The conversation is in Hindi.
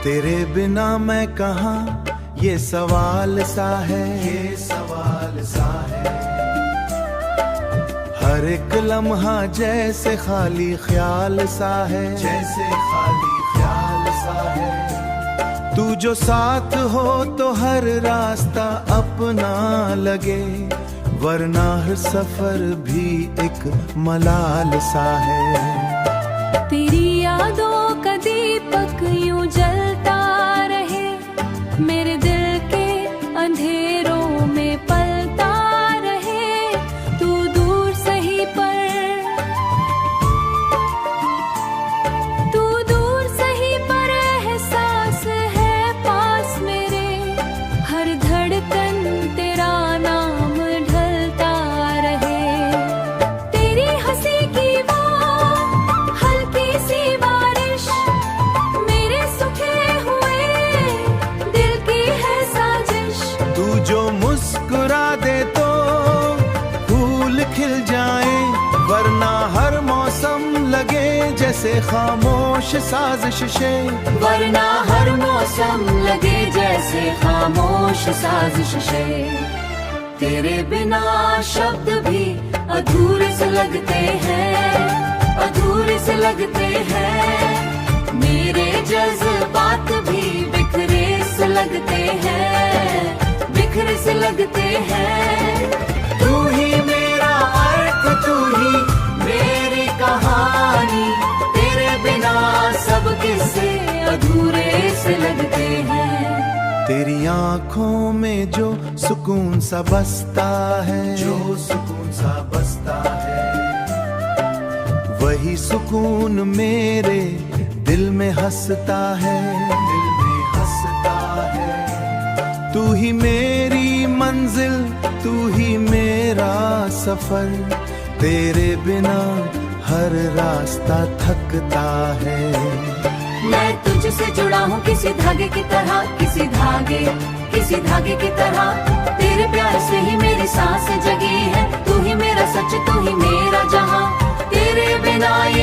तेरे बिना मैं कहाँ, ये सवाल सा है, ये सवाल सा है। हर एक लम्हा जैसे खाली ख्याल सा है, जैसे खाली ख्याल सा है। तू जो साथ हो तो हर रास्ता अपना लगे, वरना हर सफर भी एक मलाल सा है। तेरी यादों का दीपक यूं जलता रहे, मेरे दिल के अंधेरों में पलता रहे। तू दूर सही पर एहसास है पास मेरे। हर धड़कन तेरा नाम ढलता रहे। तेरी हंसी की वो हल्की सी बारिश, मेरे सूखे हुए दिल की है साजिश। तू जो मुस्कुरा दे तो फूल खिल जाए, वरना हर मौसम लगे जैसे खामोश साजिश से। वरना हर मौसम लगे जैसे खामोश साजिश से। तेरे बिना शब्द भी अधूरे से लगते हैं, अधूरे से लगते हैं। मेरे जज्बात भी बिखरे से लगते हैं, बिखरे से लगते हैं। तू ही मेरा अर्थ, तू ही मेरी कहानी, तेरे बिना सब किस्से अधूरे से लगते हैं। तेरी आँखों में जो सुकून सा बसता है, जो सुकून सा बसता है, वही सुकून मेरे दिल में हंसता है, दिल में हंसता है। तू ही मेरी मंजिल, तू ही मेरा सफर, तेरे बिना हर रास्ता थकता है। मैं तुझसे जुड़ा हूँ किसी धागे की तरह, किसी धागे की तरह। तेरे प्यार से ही मेरी सांस जगी है। तू ही मेरा सच, तू ही मेरा जहां। तेरे बिना ये